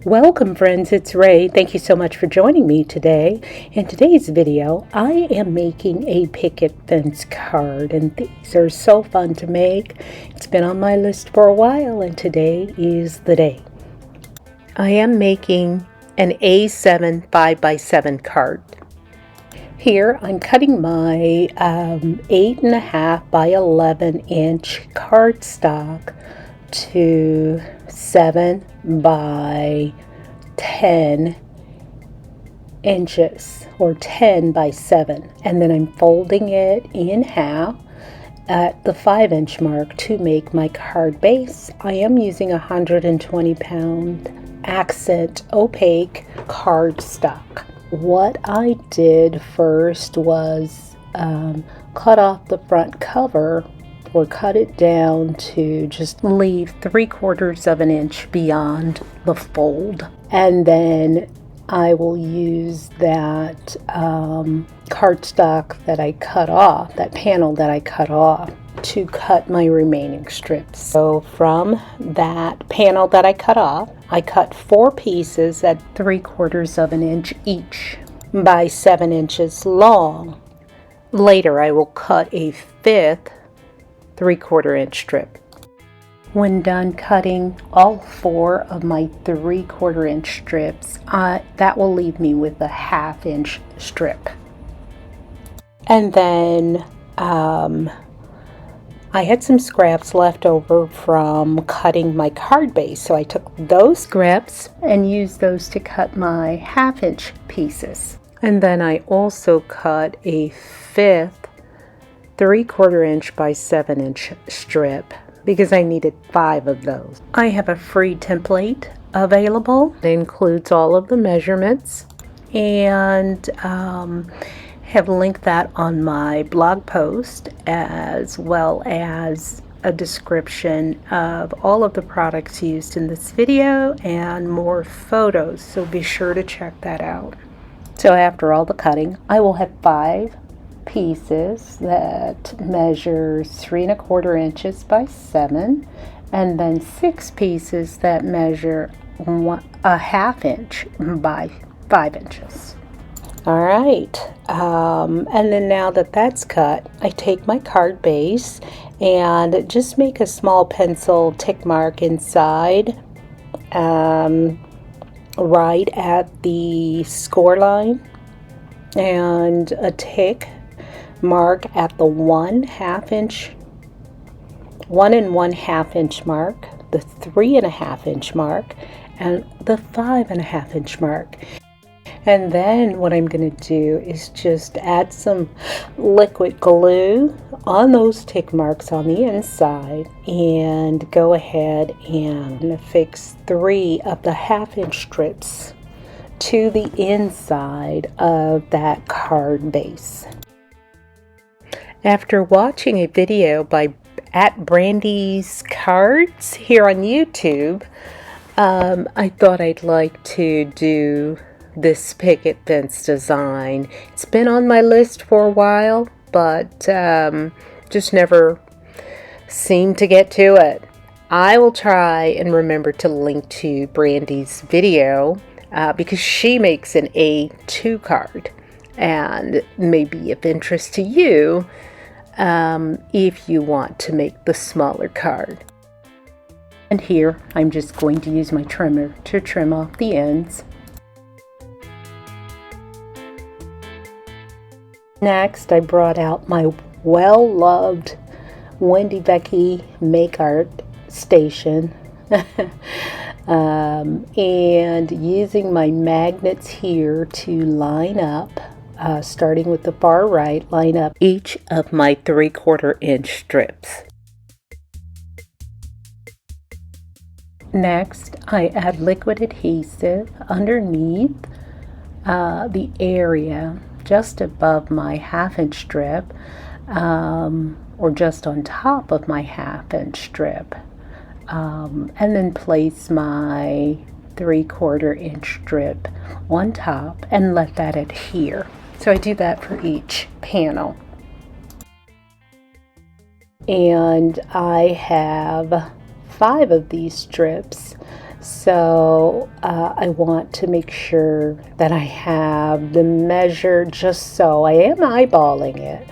Welcome friends, it's Ray. Thank you so much for joining me today. In today's video, I am making a picket fence card, and these are so fun to make. It's been on my list for a while, and today is the day. I am making an A7 5x7 card. Here I'm cutting my 8.5 by 11 inch cardstock to 7 by 10 inches, or 10 by 7, and then I'm folding it in half at the 5-inch mark to make my card base. I am using 120-pound accent opaque cardstock. What I did first was cut off the front cover, or cut it down to just leave 3/4 of an inch beyond the fold. And then I will use that cardstock that I cut off, that panel that I cut off, to cut my remaining strips. So from that panel that I cut off, I cut 4 pieces at 3/4 of an inch each by 7 inches long. Later I will cut a 5th 3/4 inch strip. When done cutting all 4 of my 3/4 inch strips, that will leave me with a 1/2 inch strip. And then I had some scraps left over from cutting my card base, so I took those scraps and used those to cut my 1/2 inch pieces. And then I also cut a 5th 3/4 inch by 7 inch strip because I needed 5 of those. I have a free template available. It includes all of the measurements, and have linked that on my blog post, as well as a description of all of the products used in this video and more photos, so be sure to check that out. So after all the cutting, I will have 5 pieces that measure 3¼ inches by 7, and then 6 pieces that measure a 1/2 inch by 5 inches. All right, and then now that that's cut, I take my card base and just make a small pencil tick mark inside, right at the score line, and a tick mark at the 1/2 inch, 1 1/2 inch mark, the 3.5 inch mark, and the 5.5 inch mark. And then what I'm going to do is just add some liquid glue on those tick marks on the inside, and go ahead and affix 3 of the 1/2 inch strips to the inside of that card base. After watching a video by @Brandy's Cards here on YouTube, I thought I'd like to do this picket fence design. It's been on my list for a while, but just never seemed to get to it. I will try and remember to link to Brandy's video because she makes an A2 card, and may be of interest to you if you want to make the smaller card. And here I'm just going to use my trimmer to trim off the ends. Next, I brought out my well-loved Wendy Becky Make Art station and using my magnets here to line up, starting with the far right, line up each of my 3/4 inch strips. Next, I add liquid adhesive underneath the area just above my 1/2 inch strip, or just on top of my 1/2 inch strip, and then place my 3/4 inch strip on top and let that adhere. So I do that for each panel. And I have 5 of these strips So I want to make sure that I have the measure just so. I am eyeballing it,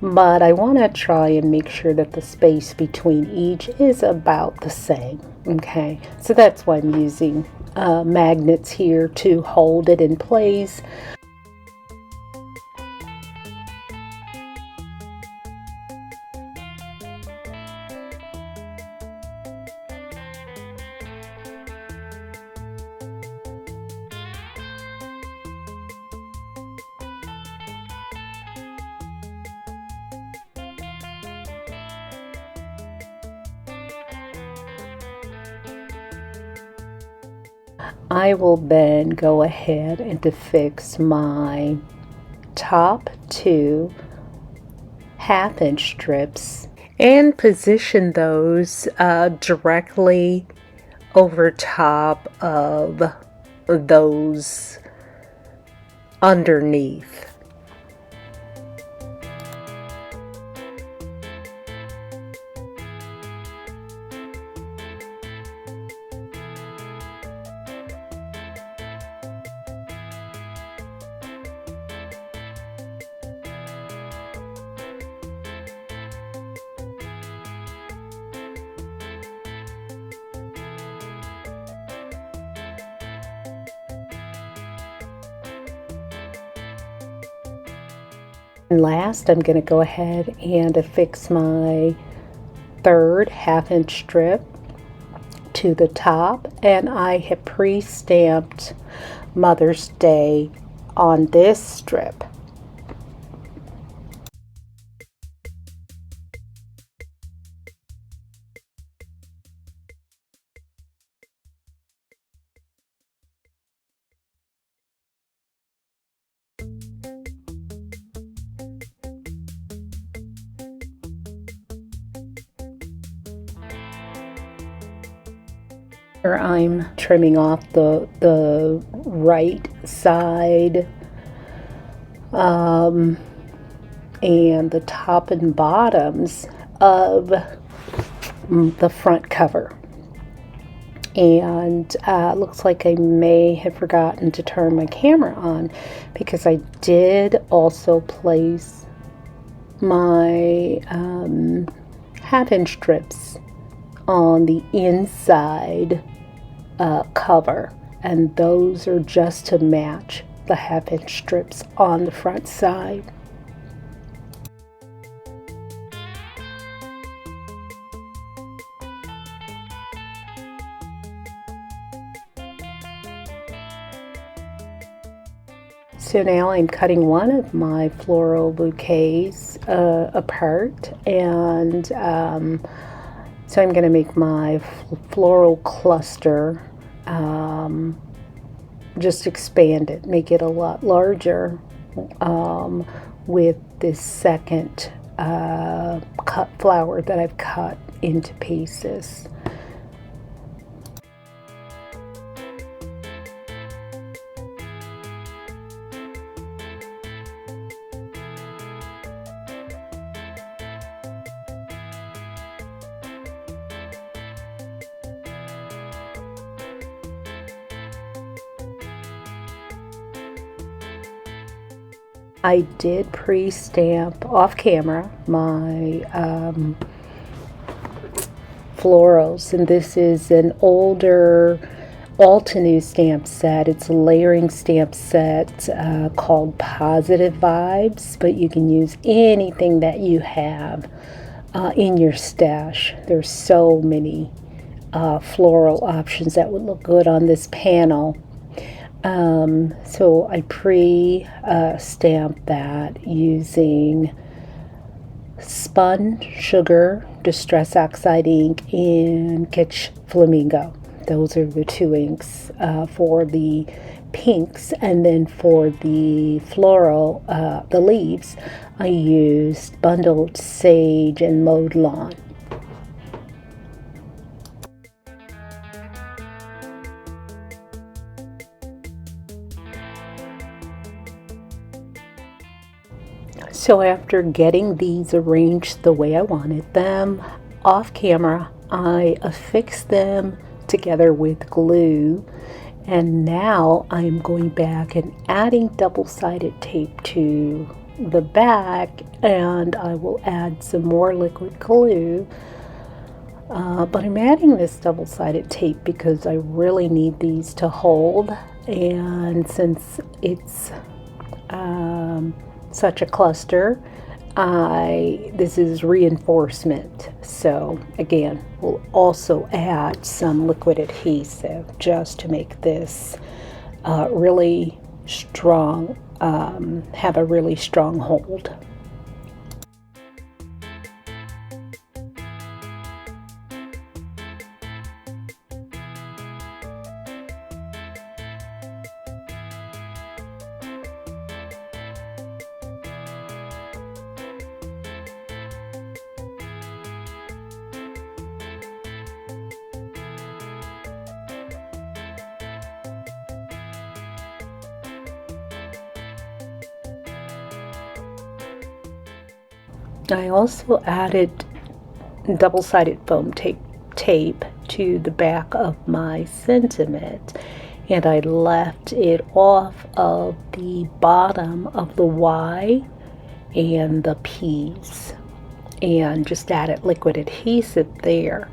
but I want to try and make sure that the space between each is about the same. Okay, so that's why I'm using magnets here to hold it in place. I will then go ahead and to fix my top two 1/2-inch strips and position those directly over top of those underneath. And last, I'm going to go ahead and affix my third 1/2-inch strip to the top, and I have pre-stamped Mother's Day on this strip. I'm trimming off the right side and the top and bottoms of the front cover. And looks like I may have forgotten to turn my camera on, because I did also place my 1/2-inch strips on the inside cover, and those are just to match the 1/2-inch strips on the front side. So now I'm cutting one of my floral bouquets apart, and so I'm going to make my floral cluster, just expand it, make it a lot larger with this second cut flower that I've cut into pieces. I did pre-stamp off camera my florals, and this is an older Altenew stamp set. It's a layering stamp set called Positive Vibes, but you can use anything that you have in your stash. There's so many floral options that would look good on this panel. So I pre-stamped that using Spun Sugar, Distress Oxide ink, and Kitsch Flamingo. Those are the two inks for the pinks, and then for the floral, the leaves, I used Bundled Sage and Mowed Lawn. So after getting these arranged the way I wanted them, off camera, I affixed them together with glue. And now I'm going back and adding double-sided tape to the back, and I will add some more liquid glue. But I'm adding this double-sided tape because I really need these to hold, and since it's such a cluster, this is reinforcement. So again, we'll also add some liquid adhesive just to make this really strong, have a really strong hold. I also added double-sided foam tape to the back of my sentiment, and I left it off of the bottom of the Y and the P's, and just added liquid adhesive there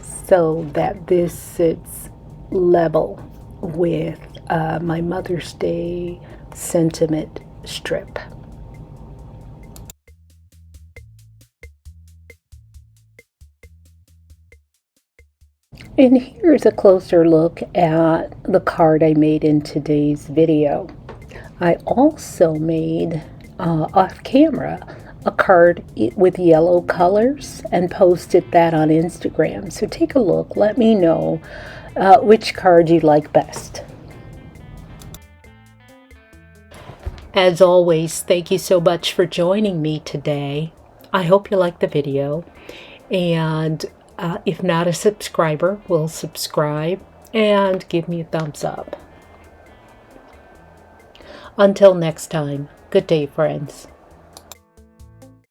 so that this sits level with my Mother's Day sentiment strip. And here's a closer look at the card I made in today's video. I also made, off camera, a card with yellow colors and posted that on Instagram. So take a look, let me know which card you like best. As always, thank you so much for joining me today. I hope you liked the video, and if not a subscriber, will subscribe and give me a thumbs up. Until next time, good day, friends.